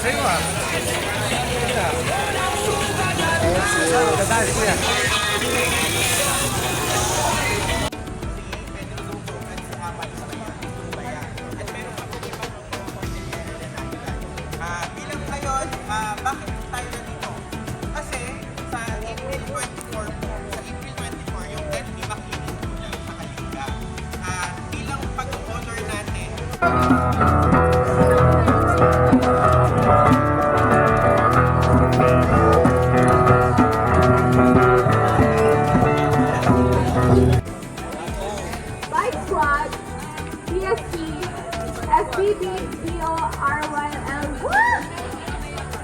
sa'yo ah. Dadali ko yan. Bilang ngayon, bakit tayo nandito? Kasi sa April 24 yung Denby makinig sa Kalinga. Bilang pag-honor natin. Bike Squad, PSP, FPB, DORYL,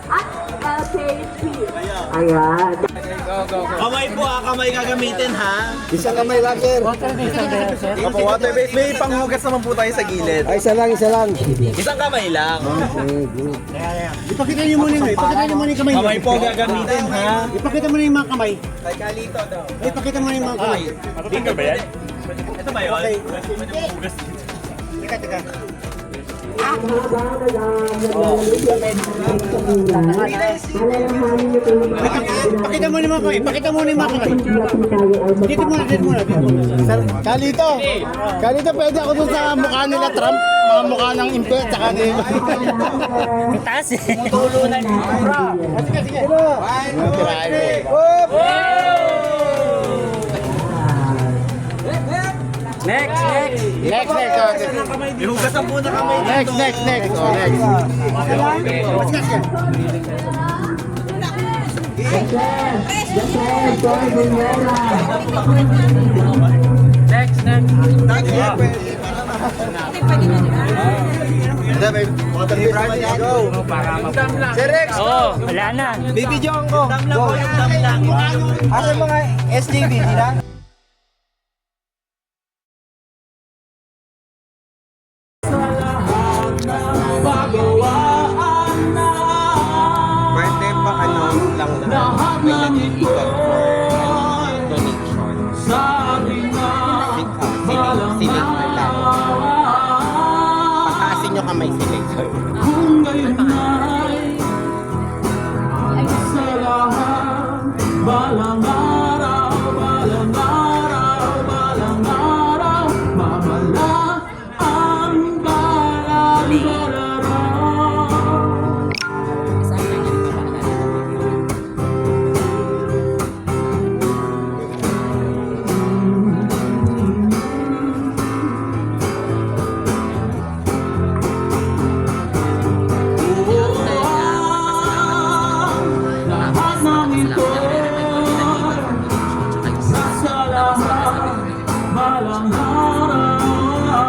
at LKP. Ayan. Kamay po kamay gagamitin ha. Isang kamay lang, sir. Opo, water base. May panghugas naman po tayo sa gilid. Ay, isa lang, isa lang. Isang kamay lang. Okay, good. Ipakita niyo muna yung kamay. Kamay po gagamitin ha. Ipakita mo na yung mga kamay. Kay Kalito daw. Ipakita mo na yung mga kamay. Dito ba yan? Ito ba yun? Teka. Pakita mo na yung mga kamay. Pakita mo na yung mga kamay. Dito muna. Kalito, pwede ako dun sa mukha nila Trump. Mga mukha ng impel, tsaka di... Taas eh. Tulunan. Sige. 1, 2, 3. Next. Next. Ihugasan po na kamay dito. Next. Next. Oh, wala na. Bibidyoan ko. Dam lang po yung dam lang. Asa mga SJB, di na? Pwede pa lang na may nag-iikot for donation. Siling lang. Pataasin nyo kamay siling. Balang araw, mabala ang balang-balaraw. Lahat ng ito sa lahat balang araw,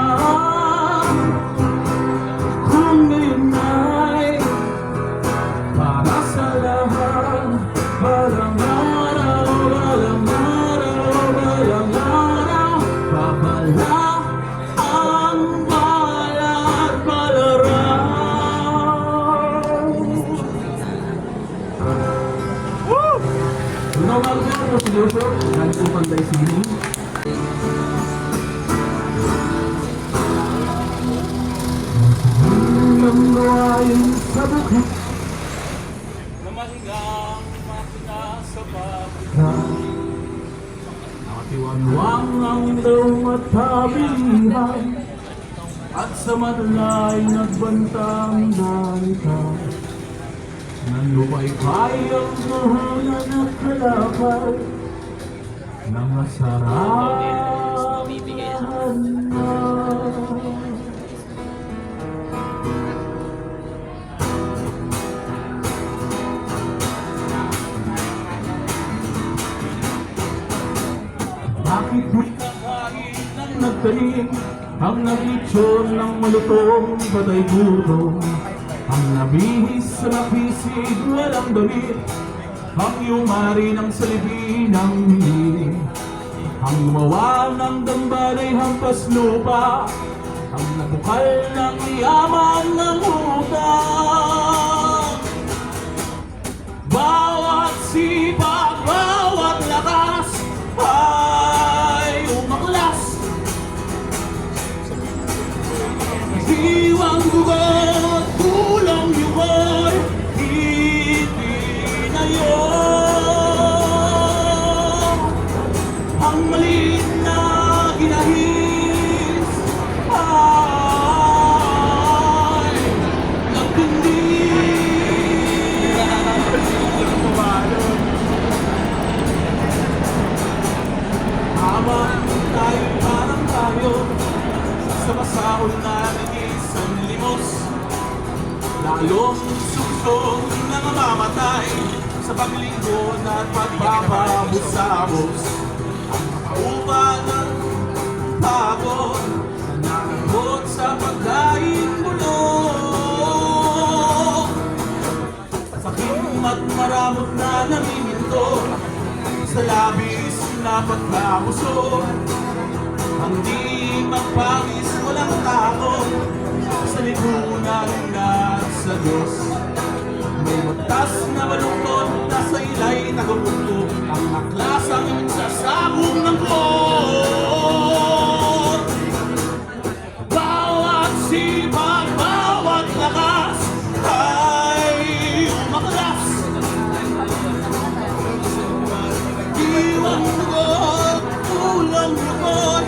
kung ngayon ay para sa lahat balang araw, babala ang balang balaraw. Nawag na po si Luso, dahil po panday sini. Ang gawain sa bukit na mahigang makina sa pagkakas. Nakatiwanwang ang ilong at habilihan, at sa madalay nagbantang dalita. Nanlupay-pay ang buhunan at kalakal ng masarahan na. Bakit mo'y kakain ng nagtanim ang nag-itsyon ng malutong batay gutom? Ang nabihis sa napisig, walang damit, ang yumari ng salibin ng hili. Ang gumawa ng dambalay hampas lupa, ang nabukal ng yaman ng utang. Bawat sipag, bawat lakas ay umaklas. Diwang dugo at kulang yukay, baon na isang limos, lalong sugsog na mamamatay sa paglingon at pagpapabusabos. Ang makaupa ng pagod na nanagot sa pagkain bulong. Sakim at maramot na namiminto sa labis na pagkamusok. Ang di magpawis walang takot sa lipunan at sa Diyos. May magtas na malungkot na sa ilay nagubugto ang naklasang sasabog ng pot. Bawat sipag, bawat lakas ay umaklas. Iwan ko, ulang ko